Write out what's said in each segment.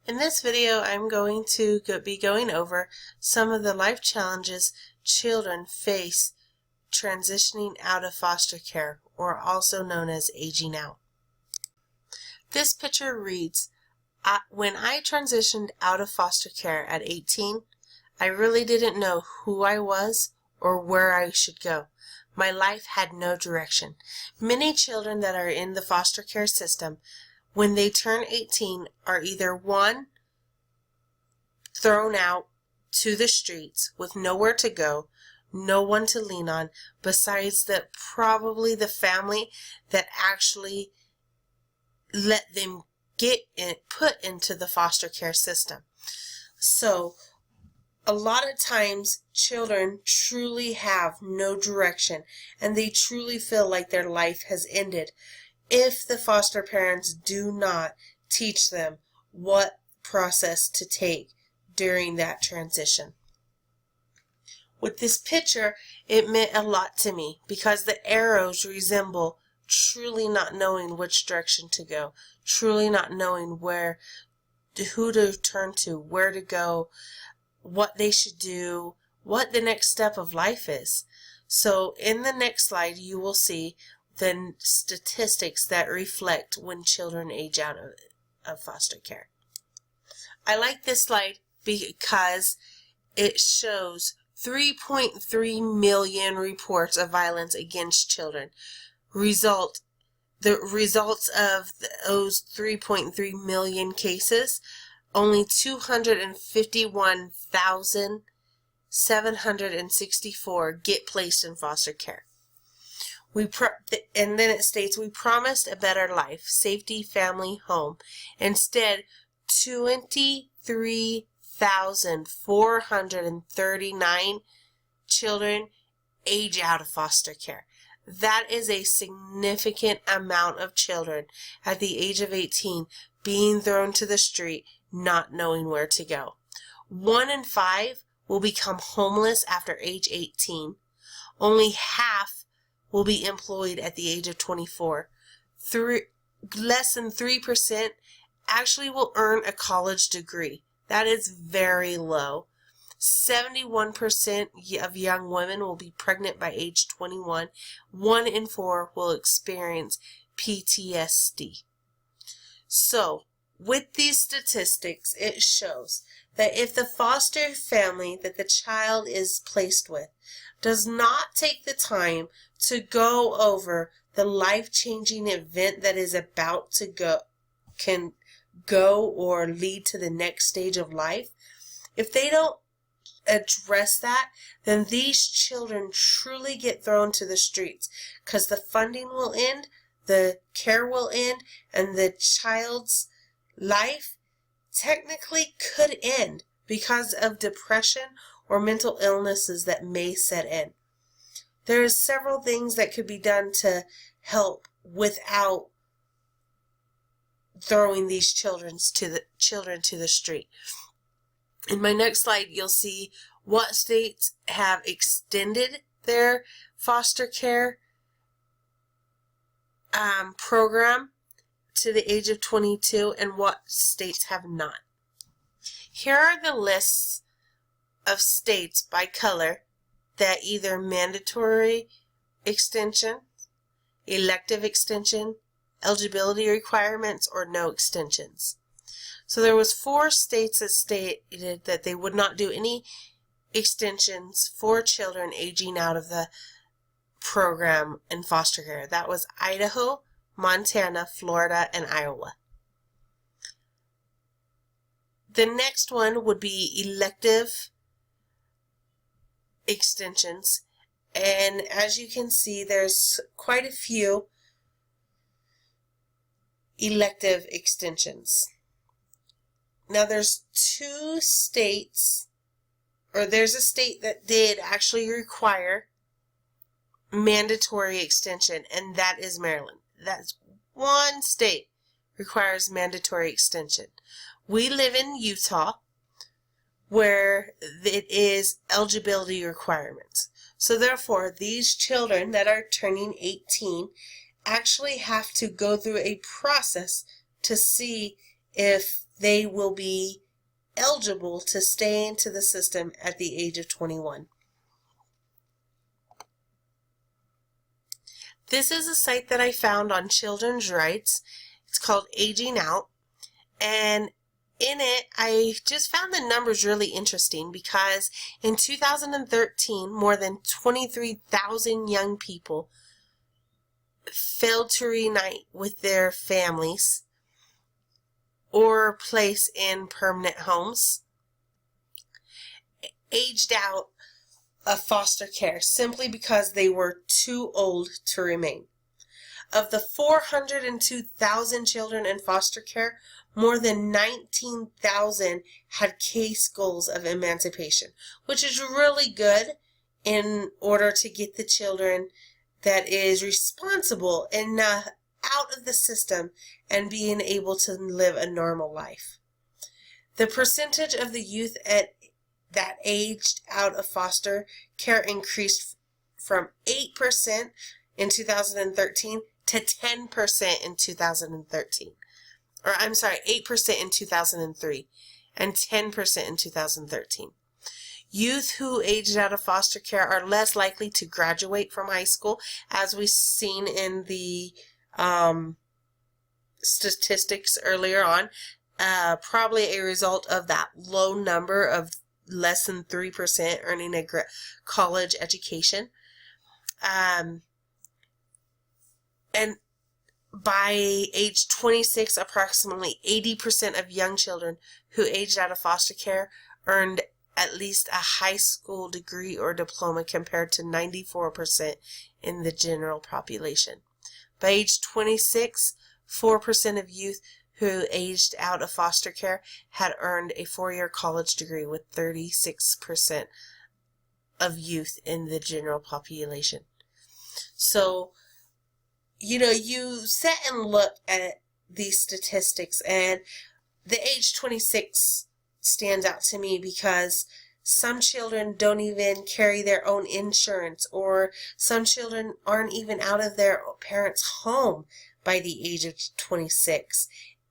In this video, I'm going to be going over some of the life challenges children face transitioning out of foster care, or also known as aging out. This picture reads, when I transitioned out of foster care at 18, I really didn't know who I was or where I should go. My life had no direction. Many children that are in the foster care system, when they turn 18, are either one, thrown out to the streets with nowhere to go, no one to lean on, besides that probably the family that actually let them get put into the foster care system. So a lot of times children truly have no direction, and they truly feel like their life has ended if the foster parents do not teach them what process to take during that transition. With this picture, it meant a lot to me because the arrows resemble truly not knowing which direction to go, truly not knowing who to turn to, where to go, what they should do, what the next step of life is. So in the next slide, you will see the statistics that reflect when children age out of foster care. I like this slide because it shows 3.3 million reports of violence against children. The results of those 3.3 million cases, only 251,764 get placed in foster care. And then it states, we promised a better life, safety, family, home. Instead, 23,439 children age out of foster care. That is a significant amount of children at the age of 18 being thrown to the street, not knowing where to go. 1 in 5 will become homeless after age 18. Only half will be employed at the age of 24. Less than 3% actually will earn a college degree. That is very low. 71% of young women will be pregnant by age 21. 1 in 4 will experience PTSD. So, with these statistics, it shows that if the foster family that the child is placed with does not take the time to go over the life-changing event that is about to can go or lead to the next stage of life, if they don't address that, then these children truly get thrown to the streets because the funding will end, the care will end, and the child's life technically could end because of depression or mental illnesses that may set in. There are several things that could be done to help without throwing these children to the street. In my next slide, you'll see what states have extended their foster care program to the age of 22 and what states have not. Here are the lists of states by color that either mandatory extension, elective extension, eligibility requirements, or no extensions. So there was 4 states that stated that they would not do any extensions for children aging out of the program in foster care. That was Idaho, Montana, Florida, and Iowa. The next one would be elective extensions. And as you can see, there's quite a few elective extensions. Now there's 2 states, or there's a state that did actually require mandatory extension, and that is Maryland. That's one state requires mandatory extension. We live in Utah, where it is eligibility requirements. So therefore, these children that are turning 18 actually have to go through a process to see if they will be eligible to stay into the system at the age of 21. This is a site that I found on children's rights. It's called Aging Out. And in it, I just found the numbers really interesting because in 2013, more than 23,000 young people failed to reunite with their families or placed in permanent homes, aged out of foster care simply because they were too old to remain. Of the 402,000 children in foster care, more than 19,000 had case goals of emancipation, which is really good in order to get the children that is responsible and out of the system and being able to live a normal life. The percentage of the youth that aged out of foster care increased from 8% in 2013 to 10% in 2013. Or I'm sorry, 8% in 2003 and 10% in 2013. Youth who aged out of foster care are less likely to graduate from high school, as we've seen in the statistics earlier on, probably a result of that low number of less than 3% earning a college education. And by age 26, approximately 80% of young children who aged out of foster care earned at least a high school degree or diploma, compared to 94% in the general population. By age 26, 4% of youth who aged out of foster care had earned a 4-year college degree, with 36% of youth in the general population. So, you sit and look at these statistics, and the age 26 stands out to me because some children don't even carry their own insurance, or some children aren't even out of their parents' home by the age of 26,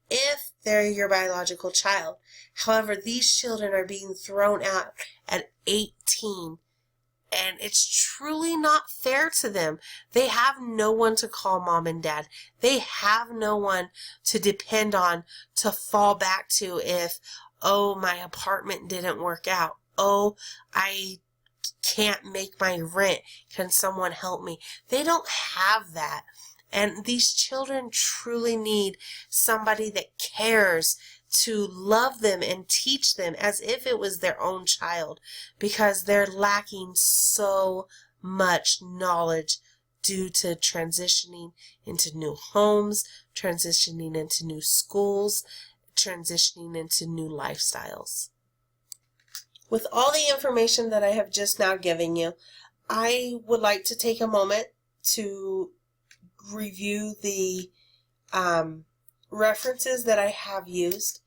if they're your biological child. However, these children are being thrown out at 18. And it's truly not fair to them. They have no one to call mom and dad. They have no one to depend on, to fall back to if, oh, my apartment didn't work out. Oh, I can't make my rent. Can someone help me? They don't have that. And these children truly need somebody that cares to love them and teach them as if it was their own child, because they're lacking so much knowledge due to transitioning into new homes, transitioning into new schools, transitioning into new lifestyles. With all the information that I have just now given you, I would like to take a moment to review the references that I have used.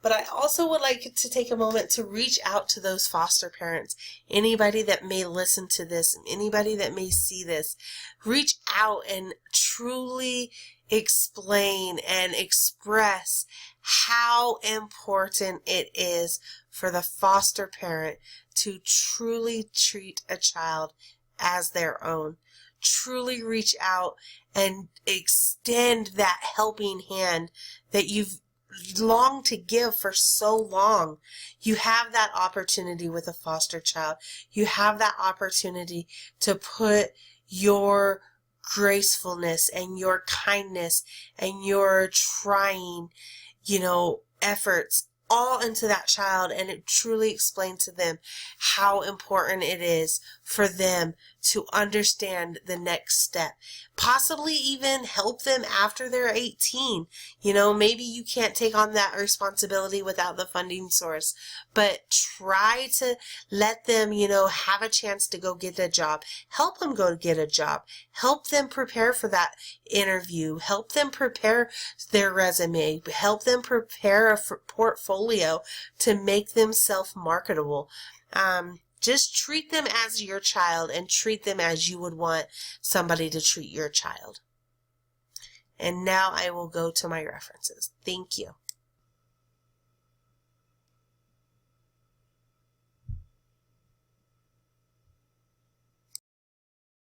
But I also would like to take a moment to reach out to those foster parents, anybody that may listen to this, anybody that may see this. Reach out and truly explain and express how important it is for the foster parent to truly treat a child as their own. Truly reach out and extend that helping hand that you've longed to give for so long. You have that opportunity with a foster child. You have that opportunity to put your gracefulness and your kindness and your trying, efforts all into that child, and it truly explains to them how important it is for them to understand the next step. Possibly even help them after they're 18. Maybe you can't take on that responsibility without the funding source, but try to let them, have a chance to go get a job. Help them go get a job. Help them prepare for that interview. Help them prepare their resume. Help them prepare a portfolio to make themselves marketable. Just treat them as your child, and treat them as you would want somebody to treat your child. And now I will go to my references. Thank you.